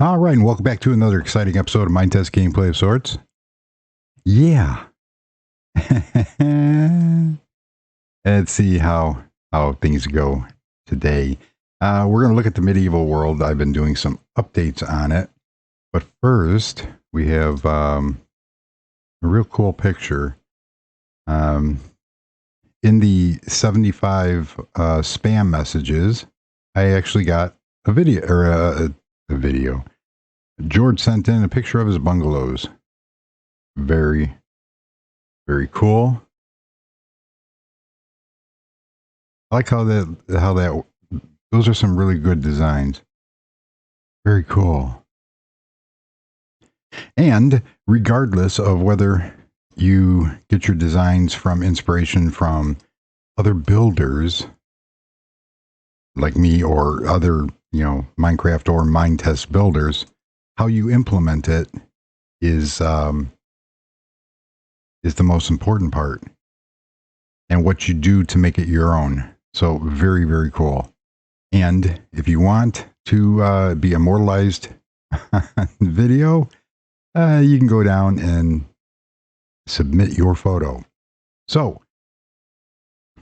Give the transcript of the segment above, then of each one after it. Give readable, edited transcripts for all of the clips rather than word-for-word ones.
All right, and welcome back to another exciting episode of Minetest Gameplay of Sorts. Yeah. Let's see how things go today. We're going to look at the medieval world. I've been doing some updates on it. But first, we have a real cool picture. In the 75 spam messages, I actually got a video, or a video. George sent in a picture of his bungalows. Very, very cool. I like how those are some really good designs. Very cool. And regardless of whether you get your designs from inspiration from other builders like me or other, Minecraft or Minetest builders, how you implement it is the most important part, and what you do to make it your own. So very, very cool. And if you want to be immortalized video, you can go down and submit your photo. So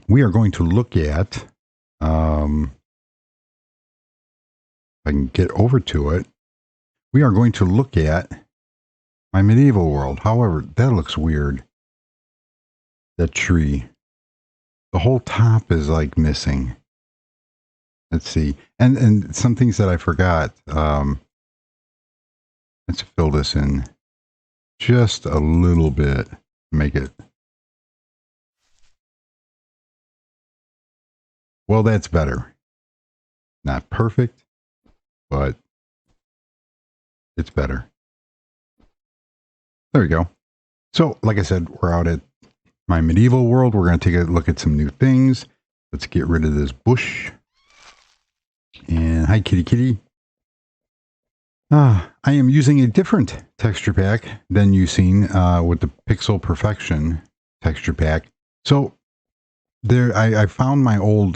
we are going to look at, if I can get over to it, we are going to look at my medieval world. However, that looks weird. That tree. The whole top is like missing. Let's see. And some things that I forgot. Let's fill this in just a little bit to make it. Well, that's better. Not perfect, but it's better. There we go. So, like I said, we're out at my medieval world. We're going to take a look at some new things. Let's get rid of this bush. And hi, kitty kitty. I am using a different texture pack than you've seen with the Pixel Perfection texture pack. So there, I found my old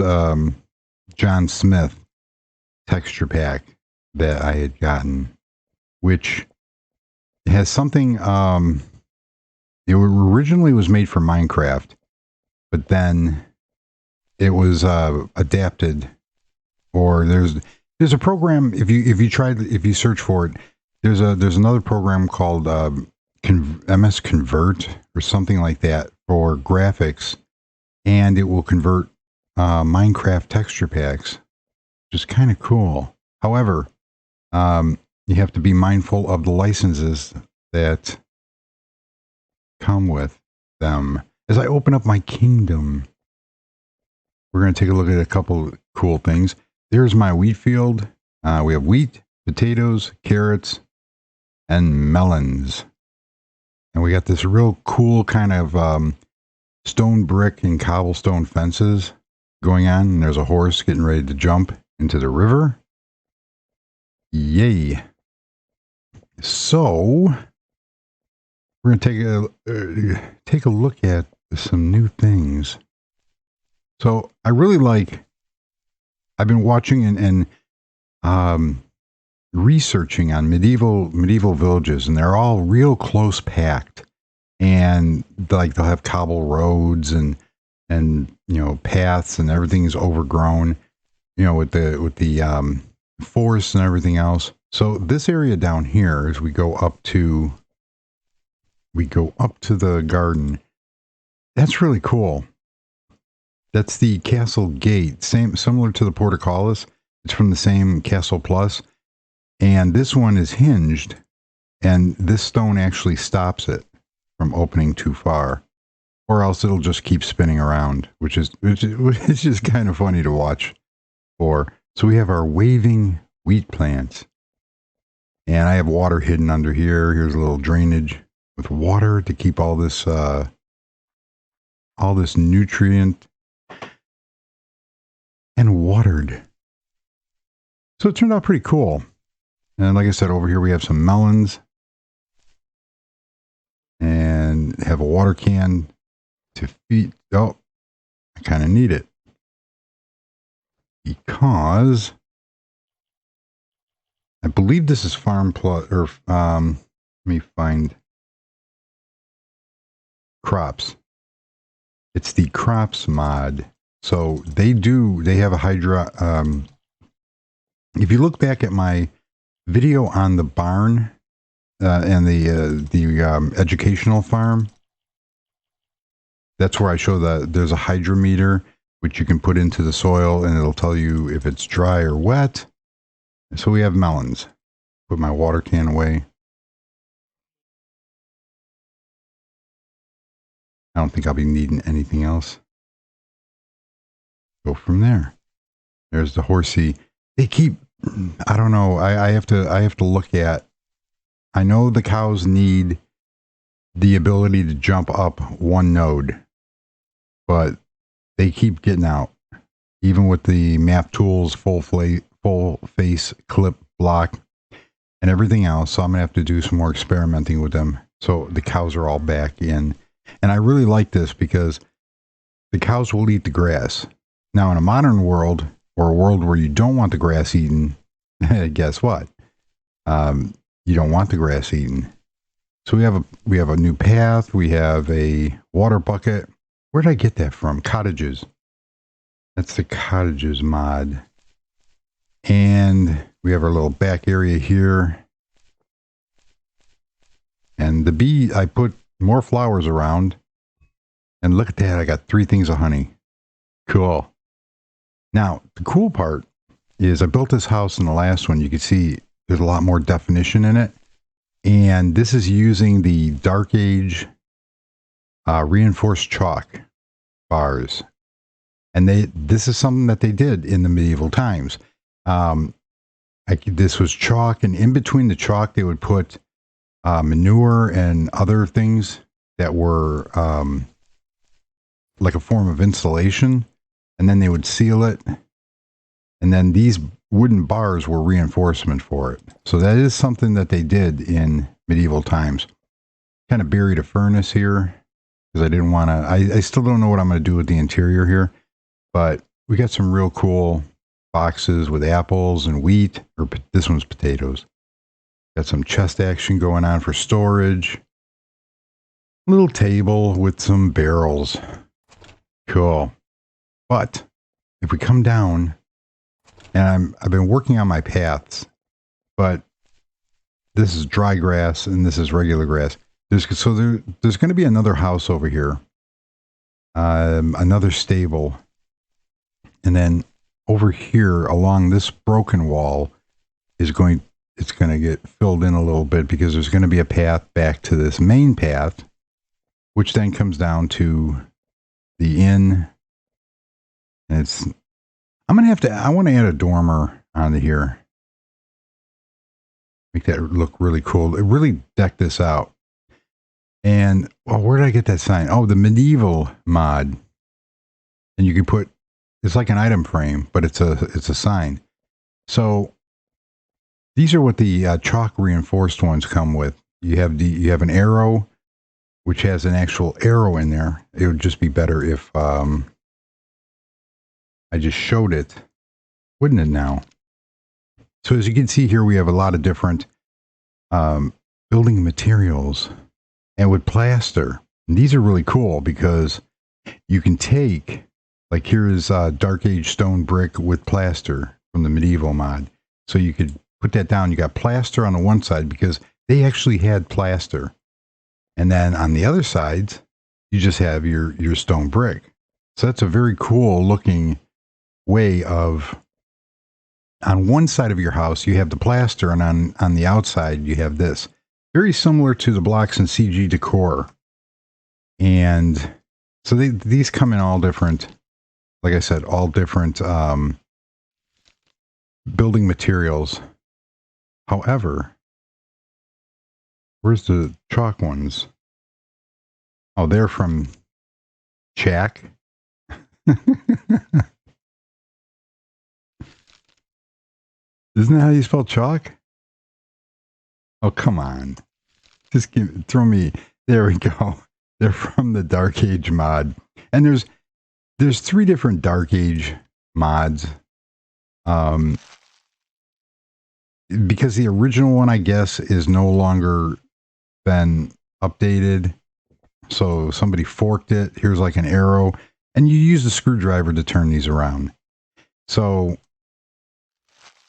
John Smith texture pack that I had gotten, which has something. It originally was made for Minecraft, but then it was adapted. Or there's a program, if you search for it, there's another program called MS Convert or something like that for graphics, and it will convert Minecraft texture packs, which is kind of cool. However, you have to be mindful of the licenses that come with them. As I open up my kingdom, we're going to take a look at a couple cool things. There's my wheat field. We have wheat, potatoes, carrots, and melons. And we got this real cool kind of stone brick and cobblestone fences going on. And there's a horse getting ready to jump into the river. Yay. So we're going to take a look at some new things. So I really like, I've been watching and researching on medieval villages, and they're all real close packed, and like they'll have cobble roads and paths, and everything's overgrown, with the forests and everything else. So this area down here, as we go up to the garden, that's really cool. That's the Castle Gate, similar to the Portcullis. It's from the same Castle Plus, and this one is hinged, and this stone actually stops it from opening too far, or else it'll just keep spinning around, which is just kind of funny to watch for. So we have our waving wheat plants, and I have water hidden under here. Here's a little drainage with water to keep all this nutrient and watered. So it turned out pretty cool. And like I said, over here we have some melons and have a water can to feed. Oh, I kind of need it because I believe this is Farm Plus, or let me find crops. It's the crops mod. So they have a hydro. If you look back at my video on the barn and the educational farm, that's where I show that there's a hydrometer which you can put into the soil and it'll tell you if it's dry or wet. So we have melons. Put my water can away. I don't think I'll be needing anything else. Go from there. There's the horsey. They keep, I don't know. I have to look at, I know the cows need the ability to jump up one node, but they keep getting out. Even with the map tools, full face clip block and everything else. So I'm going to have to do some more experimenting with them. So the cows are all back in. And I really like this because the cows will eat the grass. Now in a modern world, or a world where you don't want the grass eaten, guess what? You don't want the grass eaten. So we have a new path. We have a water bucket. Where did I get that from? Cottages. That's the cottages mod. And we have our little back area here. And the bee, I put more flowers around. And look at that, I got 3 things of honey. Cool. Now, the cool part is I built this house in the last one. You can see there's a lot more definition in it. And this is using the Dark Age reinforced chalk bars. And this is something that they did in the medieval times. This was chalk, and in between the chalk, they would put manure and other things that were like a form of insulation, and then they would seal it. And then these wooden bars were reinforcement for it. So that is something that they did in medieval times. Kind of buried a furnace here because I didn't want to, I still don't know what I'm going to do with the interior here, but we got some real cool boxes with apples and wheat, or this one's potatoes. Got some chest action going on for storage. Little table with some barrels. Cool. But if we come down, and I've been working on my paths, but this is dry grass and this is regular grass. There's going to be another house over here, another stable, and then over here along this broken wall it's going to get filled in a little bit because there's going to be a path back to this main path, which then comes down to the inn. And I want to add a dormer onto here. Make that look really cool. It really decked this out. And where did I get that sign? Oh, the medieval mod. And you can put, it's like an item frame, but it's a sign. So these are what the chalk reinforced ones come with. You have an arrow, which has an actual arrow in there. It would just be better if I just showed it, wouldn't it now? So as you can see here, we have a lot of different building materials, and with plaster. And these are really cool because you can take, like here is Dark Age stone brick with plaster from the medieval mod. So you could put that down. You got plaster on the one side because they actually had plaster. And then on the other sides, you just have your stone brick. So that's a very cool looking way of, on one side of your house, you have the plaster, and on the outside, you have this. Very similar to the blocks in CG Decor. And so these come in all different, like I said, all different building materials. However, where's the chalk ones? Oh, they're from Jack. Isn't that how you spell chalk? Oh, come on. Just throw me. There we go. They're from the Dark Age mod. And there's 3 different Dark Age mods. because the original one, I guess, is no longer been updated. So somebody forked it. Here's like an arrow, and you use a screwdriver to turn these around. So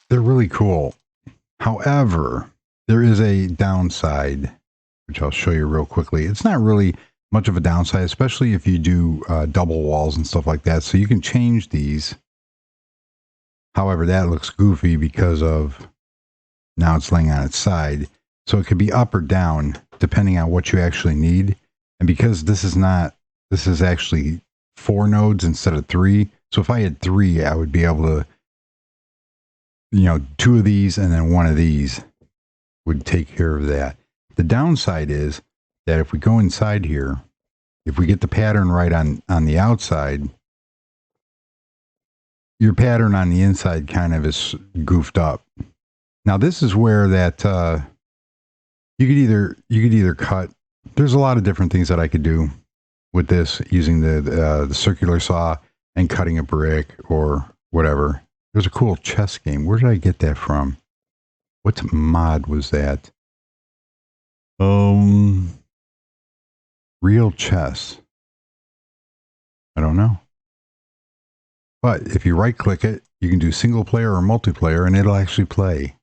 they're really cool. However, there is a downside, which I'll show you real quickly. It's not really much of a downside, especially if you do double walls and stuff like that. So you can change these. However, that looks goofy because of now it's laying on its side. So it could be up or down depending on what you actually need. And because this is actually 4 nodes instead of 3. So if I had 3, I would be able to, 2 of these and then 1 of these would take care of that. The downside is that if we go inside here, if we get the pattern right on the outside, your pattern on the inside kind of is goofed up. Now this is where that you could either cut. There's a lot of different things that I could do with this using the circular saw and cutting a brick or whatever. There's a cool chess game. Where did I get that from? What mod was that? Real chess. I don't know. But if you right click it, you can do single player or multiplayer and it'll actually play.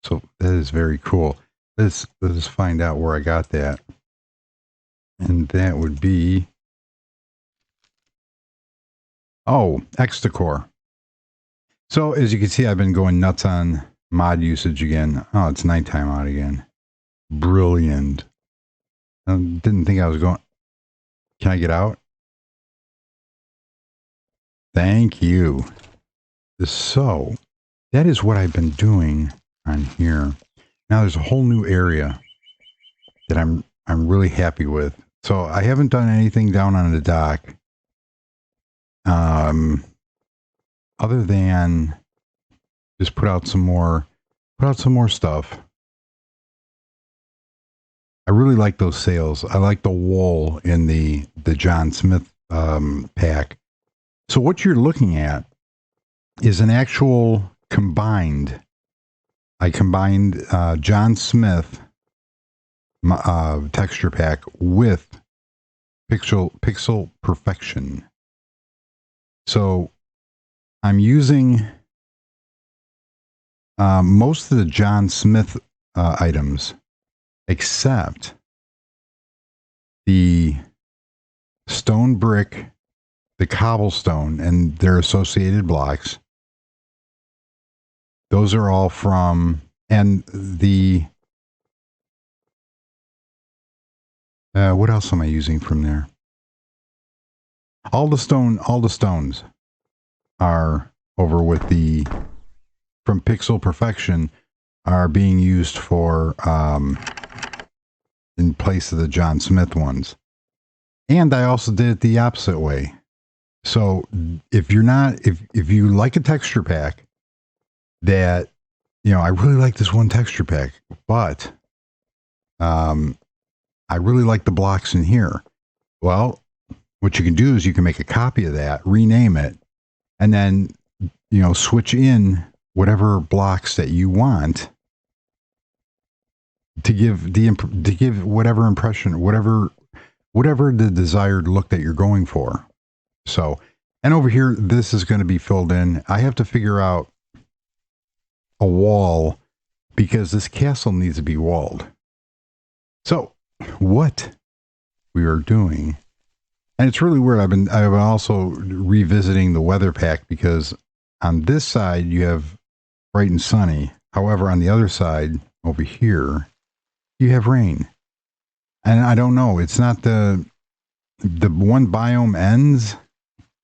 So that is very cool. Let's find out where I got that. And that would be, Xtacore. So as you can see, I've been going nuts on mod usage again. Oh, it's nighttime out again. Brilliant. I didn't think I was going. Can I get out? Thank you. So that is what I've been doing on here. Now there's a whole new area that I'm really happy with. So I haven't done anything down on the dock. Other than just put out some more stuff. I really like those sails. I like the wool in the John Smith pack. So what you're looking at is an actual combined. I combined John Smith texture pack with Pixel Perfection. So I'm using most of the John Smith items, except the stone brick, the cobblestone, and their associated blocks. Those are all from, and the, what else am I using from there? All the stones are over with the, from Pixel Perfection, are being used for, in place of the John Smith ones. And I also did it the opposite way. So if you're not, if you like a texture pack that, I really like this one texture pack, but I really like the blocks in here. Well, what you can do is you can make a copy of that, rename it, and then, switch in whatever blocks that you want to give whatever impression, whatever the desired look that you're going for. So, and over here, this is going to be filled in. I have to figure out a wall because this castle needs to be walled. So what we are doing, and it's really weird. I've been also revisiting the weather pack because on this side you have bright and sunny. However, on the other side over here, you have rain. And I don't know, it's not the one biome ends,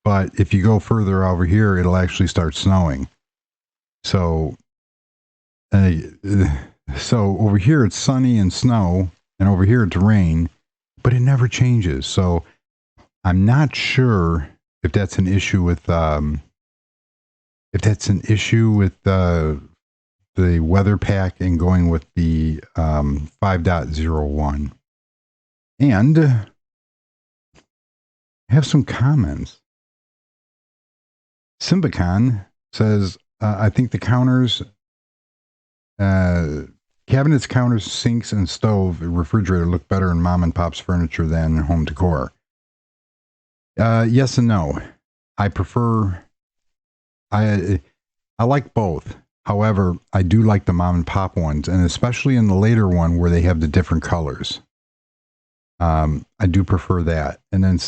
but if you go further over here, it'll actually start snowing. So, so over here it's sunny and snow, and over here it's rain, but it never changes. So I'm not sure if that's an issue with the weather pack and going with the 5.01. And I have some comments. Simbacon says, I think the counters Cabinets, counters, sinks, and stove, refrigerator look better in mom and pop's furniture than home decor. Yes and no. I prefer. I like both. However, I do like the mom and pop ones, and especially in the later one where they have the different colors. I do prefer that. And then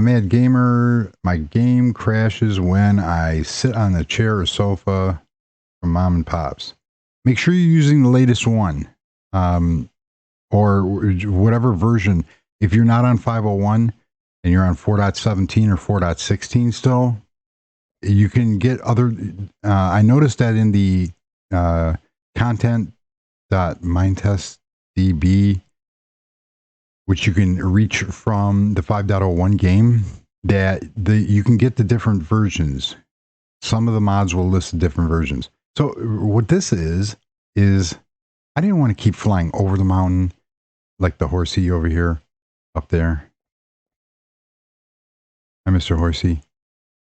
Mad Gamer, my game crashes when I sit on a chair or sofa from mom and pops. Make sure you're using the latest one, or whatever version. If you're not on 501 and you're on 4.17 or 4.16 still, you can get other. I noticed that in the content.minetest DB, which you can reach from the 5.01 game, that you can get the different versions. Some of the mods will list the different versions. So what this is I didn't want to keep flying over the mountain like the horsey over here, up there. Hi, Mr. Horsey.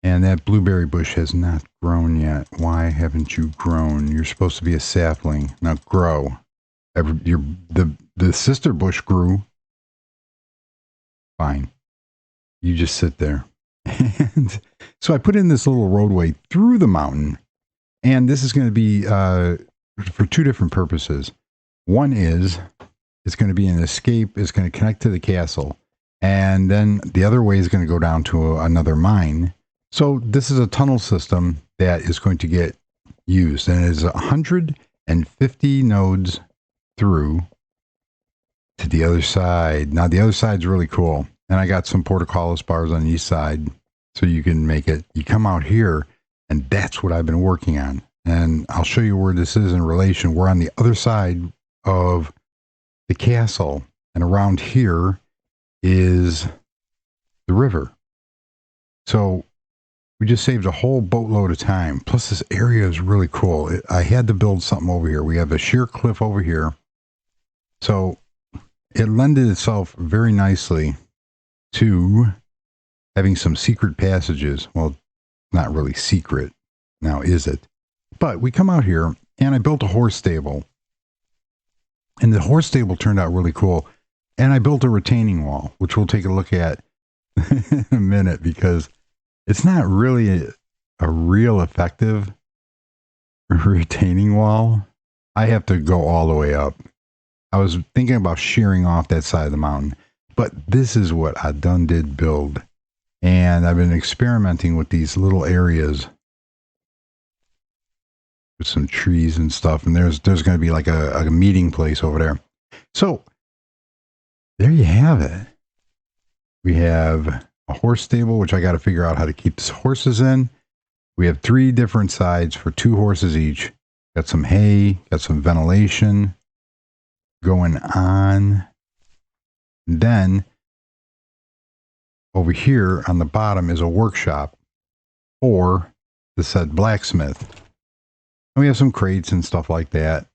And that blueberry bush has not grown yet. Why haven't you grown? You're supposed to be a sapling. Now grow. The sister bush grew. Fine. You just sit there. And so I put in this little roadway through the mountain. And this is going to be for two different purposes. One is it's going to be an escape. It's going to connect to the castle. And then the other way is going to go down to another mine. So this is a tunnel system that is going to get used. And it is 150 nodes through to the other side. Now, the other side's really cool. And I got some portcullis bars on the east side so you can make it. You come out here, and that's what I've been working on. And I'll show you where this is in relation. We're on the other side of the castle. And around here is the river. So we just saved a whole boatload of time. Plus, this area is really cool. I had to build something over here. We have a sheer cliff over here. So it lended itself very nicely to having some secret passages. Well, not really secret. Now, is it? But we come out here, and I built a horse stable. And the horse stable turned out really cool. And I built a retaining wall, which we'll take a look at in a minute, because it's not really a real effective retaining wall. I have to go all the way up. I was thinking about shearing off that side of the mountain, but this is what I done did build. And I've been experimenting with these little areas with some trees and stuff. And there's going to be like a meeting place over there. So there you have it. We have a horse stable, which I got to figure out how to keep the horses in. We have 3 different sides for 2 horses each. Got some hay, got some ventilation going on. And then over here on the bottom is a workshop for the said blacksmith. And we have some crates and stuff like that.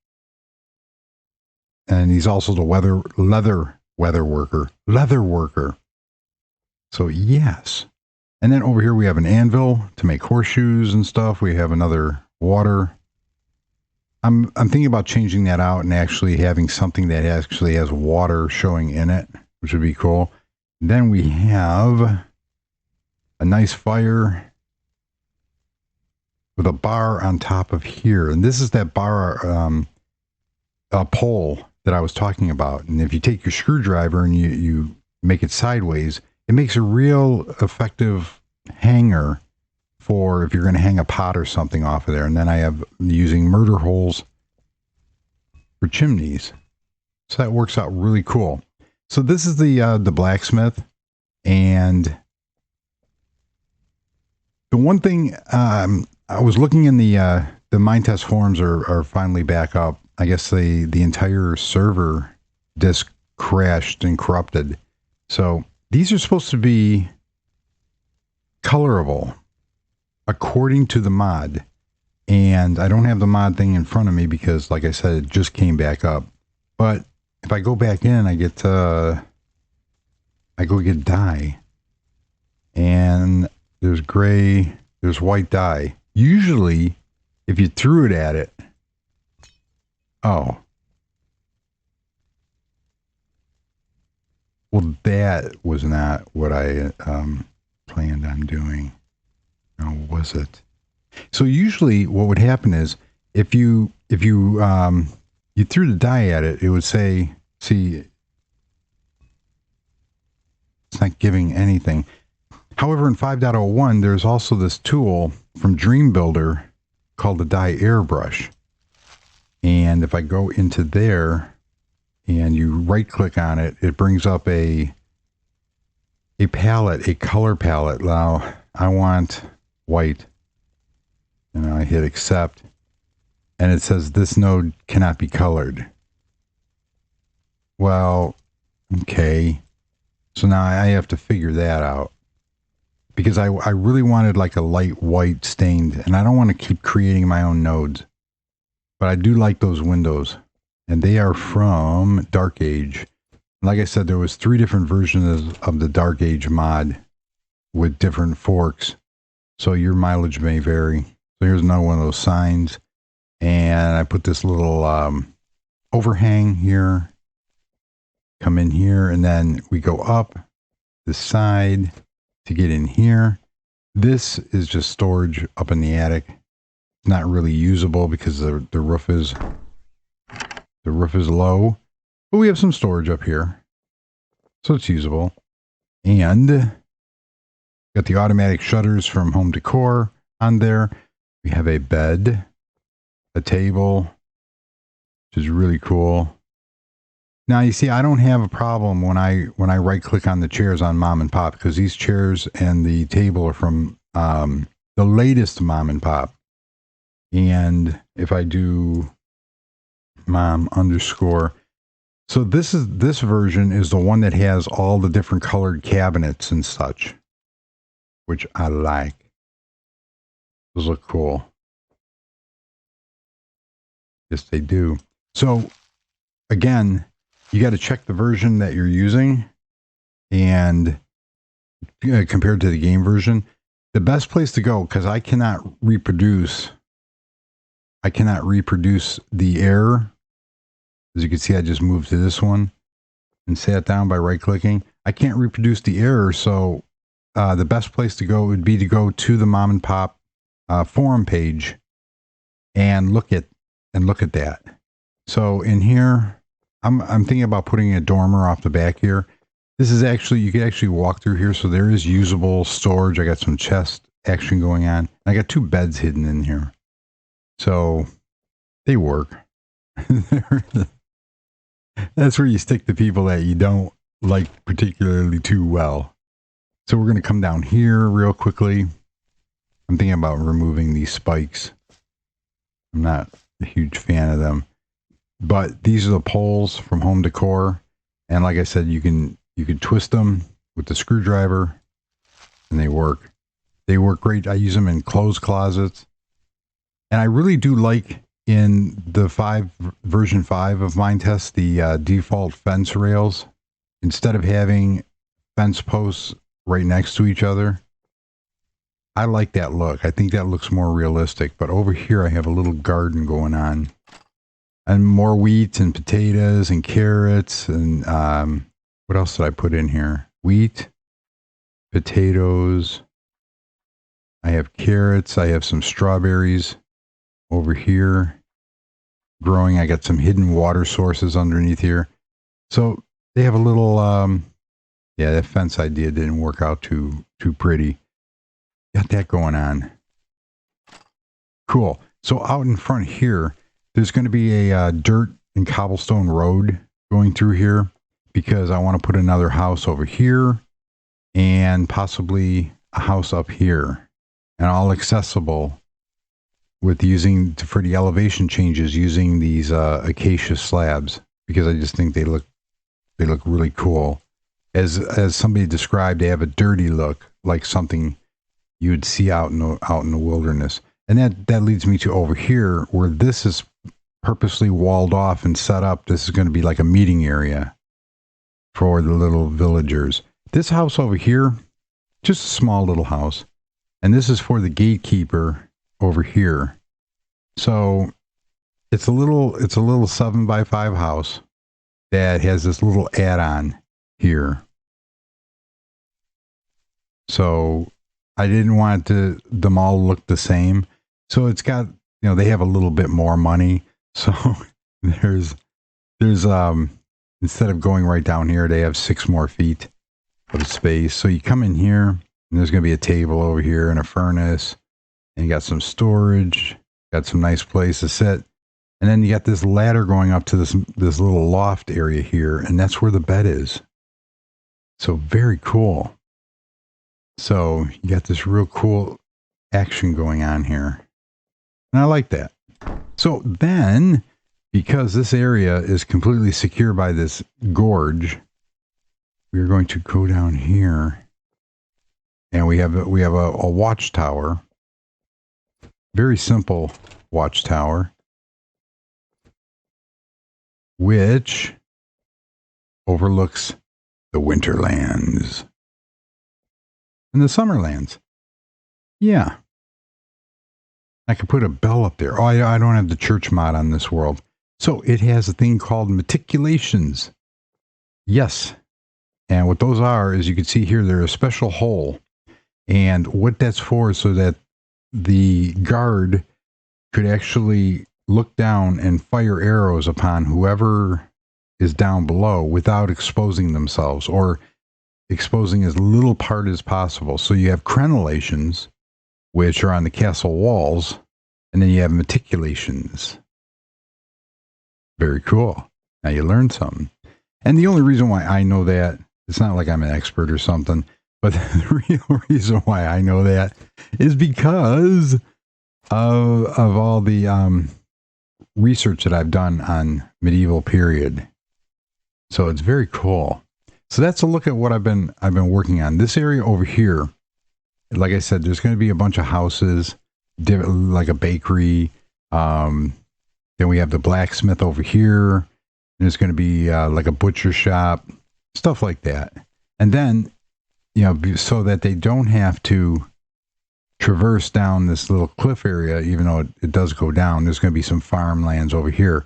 And he's also the leather worker. So yes. And then over here we have an anvil to make horseshoes and stuff. We have another water. I'm thinking about changing that out and actually having something that actually has water showing in it, which would be cool. Then we have a nice fire with a bar on top of here. And this is that bar, a pole that I was talking about. And if you take your screwdriver and you make it sideways, it makes a real effective hanger for if you're going to hang a pot or something off of there. And then I have using murder holes for chimneys. So that works out really cool. So this is the blacksmith. And the one thing, I was looking in the Minetest forums are finally back up. I guess the entire server disk crashed and corrupted. So these are supposed to be colorable according to the mod. And I don't have the mod thing in front of me because, like I said, it just came back up. But if I go back in, I go get dye. And there's gray, there's white dye. Usually, if you threw it at it, Oh. Well, that was not what I planned on doing. Or was it? So usually what would happen is if you you threw the die at it, it would say, see, it's not giving anything. However, in 5.01, there's also this tool from Dream Builder called the die airbrush. And if I go into there and you right click on it, it brings up a palette, a color palette. Now I want white. And I hit accept. And it says this node cannot be colored. Well, okay. So now I have to figure that out. Because I really wanted like a light white stained, and I don't want to keep creating my own nodes. But I do like those windows. And they are from Dark Age. Like I said, there was 3 different versions of the Dark Age mod with different forks. So your mileage may vary. So here's another one of those signs. And I put this little overhang here. Come in here, and then we go up the side to get in here. This is just storage up in the attic. It's not really usable because the roof is low, but we have some storage up here, so it's usable. And got the automatic shutters from Home Decor on there. We have a bed, a table, which is really cool. Now you see, I don't have a problem when I right click on the chairs on Mom and Pop, because these chairs and the table are from the latest Mom and Pop. And if I do Mom _, so this version is the one that has all the different colored cabinets and such, which I like. Those look cool. Yes, they do. So again, you got to check the version that you're using and compared to the game version. The best place to go, because I cannot reproduce the error. As you can see, I just moved to this one and sat down by right clicking. I can't reproduce the error, so the best place to go would be to go to the Mom and Pop forum page and look at that. So in here, I'm thinking about putting a dormer off the back here. This is actually, you can actually walk through here, so there is usable storage. I got some chest action going on. I got 2 beds hidden in here. So they work. That's where you stick the people that you don't like particularly too well. So we're going to come down here real quickly. I'm thinking about removing these spikes. I'm not a huge fan of them. But these are the poles from Home Decor. And like I said, you can twist them with the screwdriver and they work. They work great. I use them in clothes closets. And I really do like in the version 5 of Minetest, the default fence rails. Instead of having fence posts right next to each other, I like that look. I think that looks more realistic. But over here, I have a little garden going on. And more wheat and potatoes and carrots. And what else did I put in here? Wheat, potatoes. I have carrots. I have some strawberries over here growing. I got some hidden water sources underneath here. So they have a little, yeah, that fence idea didn't work out too pretty. Got that going on. Cool. So out in front here, there's going to be a dirt and cobblestone road going through here because I want to put another house over here and possibly a house up here, and all accessible with using, for the elevation changes, using these acacia slabs, because I just think they look really cool. As somebody described, they have a dirty look, like something you would see out in the wilderness. And that leads me to over here, where this is purposely walled off and set up. This is going to be like a meeting area for the little villagers. This house over here, just a small little house. And this is for the gatekeeper over here. So it's a little 7x5 house that has this little add-on here. So I didn't want them all look the same. So it's got, they have a little bit more money. So there's instead of going right down here, they have 6 more feet of space. So you come in here, and there's going to be a table over here and a furnace, and you got some storage, got some nice place to sit. And then you got this ladder going up to this little loft area here, and that's where the bed is. So very cool. So you got this real cool action going on here. And I like that. So then, because this area is completely secure by this gorge, we're going to go down here, and we have a watchtower. Very simple watchtower, which overlooks the Winterlands and the Summerlands. Yeah. I could put a bell up there. Oh, I don't have the church mod on this world. So it has a thing called meticulations. Yes. And what those are is, you can see here, they're a special hole. And what that's for is so that the guard could actually look down and fire arrows upon whoever is down below without exposing themselves, or exposing as little part as possible. So you have crenellations, which are on the castle walls, and then you have meticulations. Very cool. Now you learned something. And the only reason why I know that, it's not like I'm an expert or something, but the real reason why I know that is because of all the research that I've done on medieval period. So it's very cool. So that's a look at what I've been working on. This area over here, like I said, there's going to be a bunch of houses, like a bakery. Then we have the blacksmith over here. There's going to be like a butcher shop, stuff like that. And then, so that they don't have to traverse down this little cliff area, even though it does go down, there's going to be some farmlands over here.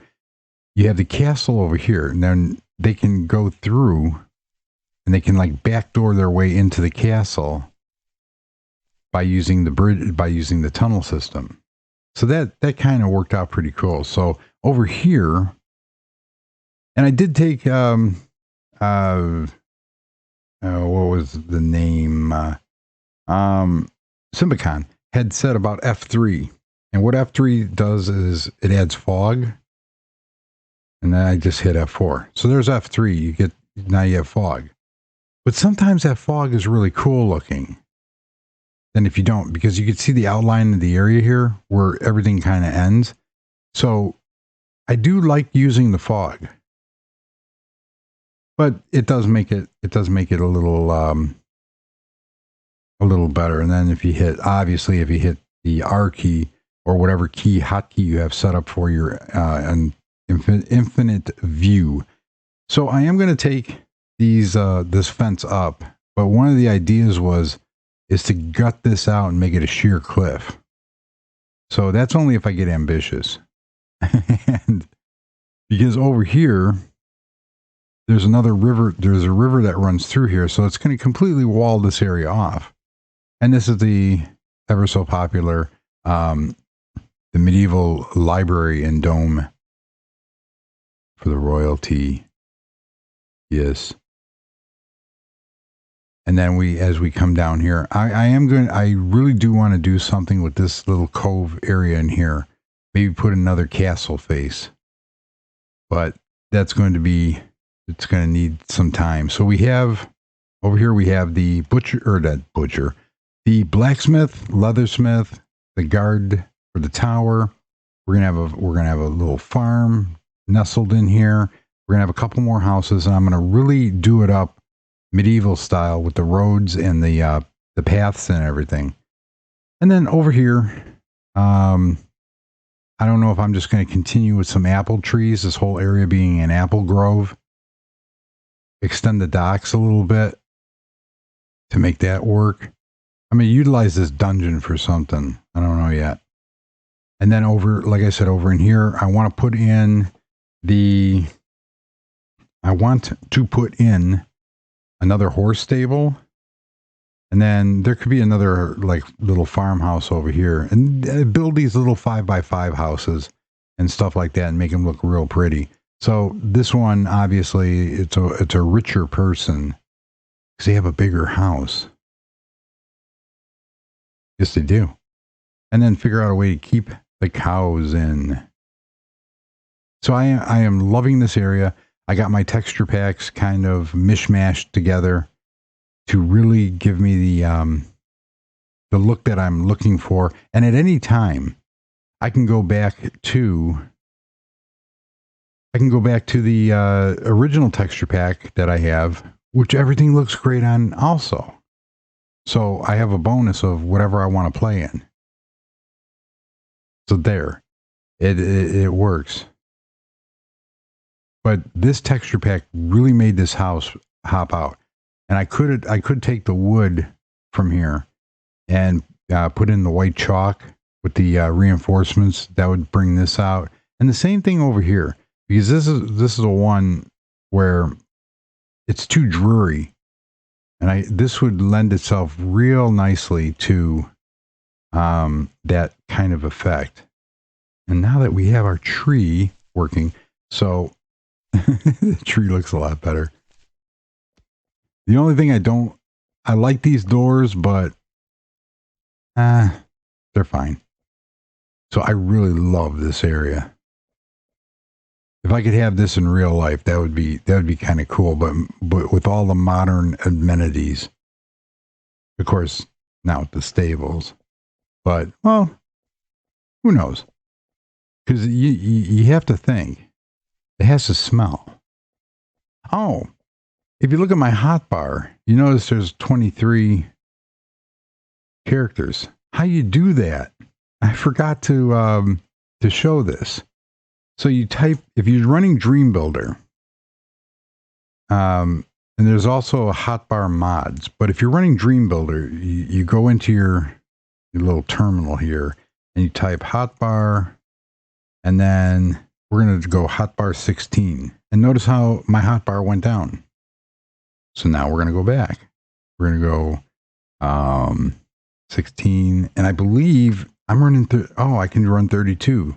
You have the castle over here, and then they can go through, and they can like backdoor their way into the castle by using the bridge, by using the tunnel system. So that kind of worked out pretty cool. So over here, and I did take what was the name? Symbicon had said about F3, and what F3 does is it adds fog, and then I just hit F4. So there's F3. Now you have fog, but sometimes that fog is really cool looking. Then if you don't, because you can see the outline of the area here where everything kind of ends. So I do like using the fog, but it does make it a little better. And then if you hit the R key, or whatever hotkey you have set up for your infinite view. So I am going to take this fence up, but one of the ideas is to gut this out and make it a sheer cliff. So that's only if I get ambitious. And because over here, there's another river, there's a river that runs through here, so it's going to completely wall this area off. And this is the ever so popular, the medieval library and dome for the royalty. Yes. And then as we come down here, I really do want to do something with this little cove area in here. Maybe put another castle face. But it's going to need some time. So over here we have the the blacksmith, leathersmith, the guard for the tower. We're gonna have a little farm nestled in here. We're gonna have a couple more houses, and I'm gonna really do it up medieval style with the roads and the paths and everything. And then over here, I don't know if I'm just going to continue with some apple trees, this whole area being an apple grove. Extend the docks a little bit to make that work. I'm going to utilize this dungeon for something. I don't know yet. And then over, like I said, over in here, I want to put in another horse stable. And then there could be another like little farmhouse over here, and build these little 5x5 houses and stuff like that and make them look real pretty. So this one, obviously, it's a richer person because they have a bigger house. Yes, they do. And then figure out a way to keep the cows in. So I am loving this area. I got my texture packs kind of mishmashed together to really give me the look that I'm looking for. And at any time, I can go back to the original texture pack that I have, which everything looks great on also. So I have a bonus of whatever I want to play in. So there, it works. But this texture pack really made this house hop out. And I could take the wood from here and put in the white chalk with the reinforcements. That would bring this out. And the same thing over here, because this is a one where it's too dreary, and this would lend itself real nicely to that kind of effect. And now that we have our tree working, so the tree looks a lot better. The only thing I like these doors, but they're fine. So I really love this area. If I could have this in real life, that would be kind of cool. But with all the modern amenities, of course, not with the stables. But well, who knows? Because you have to think it has to smell. Oh. If you look at my hotbar, you notice there's 23 characters. How you do that? I forgot to show this. So you type, if you're running Dream Builder, and there's also a hotbar mods, but if you're running Dream Builder, you go into your little terminal here and you type hotbar, and then we're going to go hotbar 16. And notice how my hotbar went down. So now we're going to go back. We're going to go 16. And I believe I'm running I can run 32.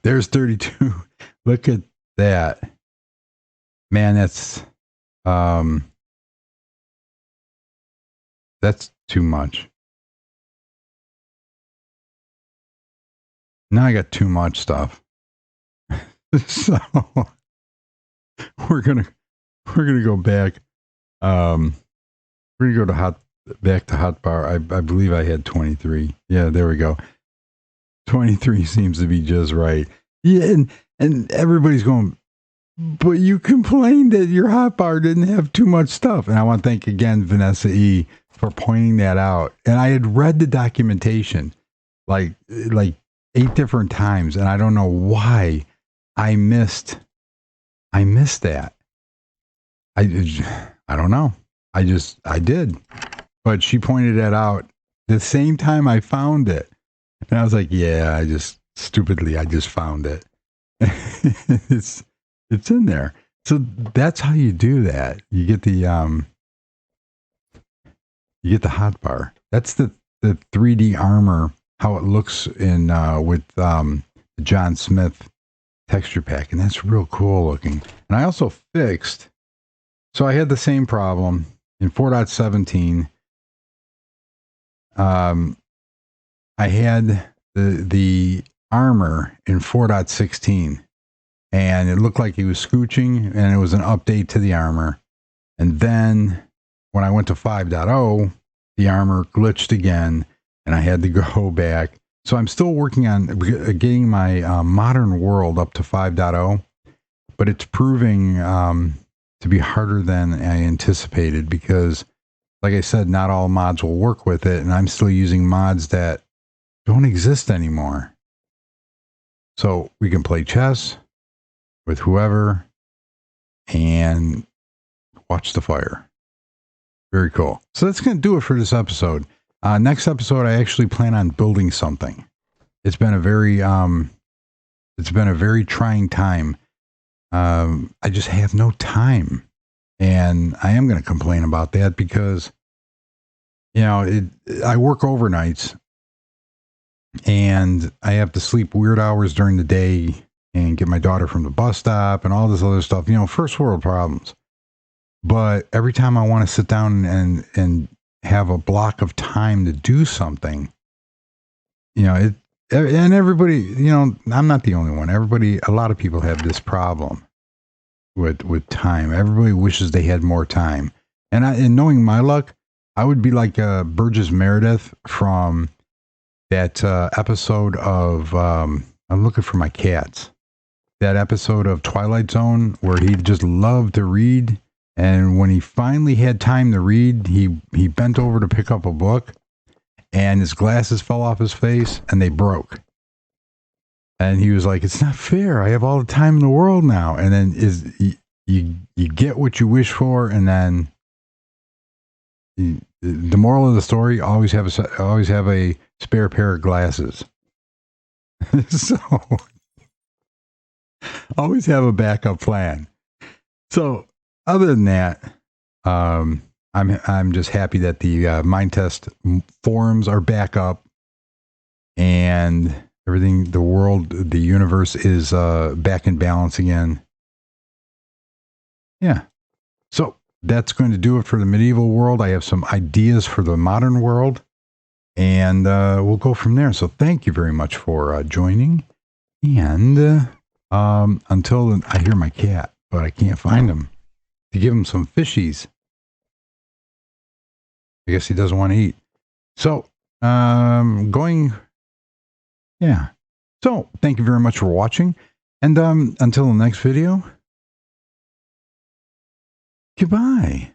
There's 32. Look at that. Man, that's too much. Now I got too much stuff. So we're gonna go back. We're gonna go to back to hotbar. I believe I had 23. Yeah, there we go. 23 seems to be just right. Yeah, and everybody's going, but you complained that your hotbar didn't have too much stuff. And I want to thank again Vanessa E for pointing that out. And I had read the documentation like 8 different times, and I don't know why I missed that. I don't know. I did. But she pointed that out the same time I found it. And I was like, yeah, I just found it. It's in there. So that's how you do that. You get the hotbar. That's the 3D armor, how it looks in with the John Smith texture pack, and that's real cool looking. And I also fixed, so I had the same problem in 4.17. I had the armor in 4.16, and it looked like he was scooching, and it was an update to the armor. And then when I went to 5.0, the armor glitched again, and I had to go back. So I'm still working on getting my modern world up to 5.0, but it's proving to be harder than I anticipated because, like I said, not all mods will work with it, and I'm still using mods that don't exist anymore. So we can play chess with whoever and watch the fire. Very cool. So that's going to do it for this episode. Next episode, I actually plan on building something. it's been a very trying time. I just have no time, and I am going to complain about that because, you know, I work overnights, and I have to sleep weird hours during the day and get my daughter from the bus stop and all this other stuff. You know, first world problems. But every time I want to sit down and have a block of time to do something, you know, and everybody, you know, I'm not the only one. A lot of people have this problem with time. Everybody wishes they had more time. And knowing my luck, I would be like Burgess Meredith from that episode of I'm looking for my cats. That episode of Twilight Zone where he just loved to read, and when he finally had time to read, he bent over to pick up a book, and his glasses fell off his face and they broke. And he was like, "It's not fair. I have all the time in the world now." And then you get what you wish for, and then the moral of the story: always have a spare pair of glasses. So always have a backup plan. So other than that, I'm just happy that the Minetest forums are back up, and everything, the world, the universe is back in balance again. Yeah. So that's going to do it for the medieval world. I have some ideas for the modern world, and we'll go from there. So thank you very much for joining. And until I hear my cat, but I can't find him to give him some fishies. I guess he doesn't want to eat. So yeah. So thank you very much for watching. And until the next video, goodbye.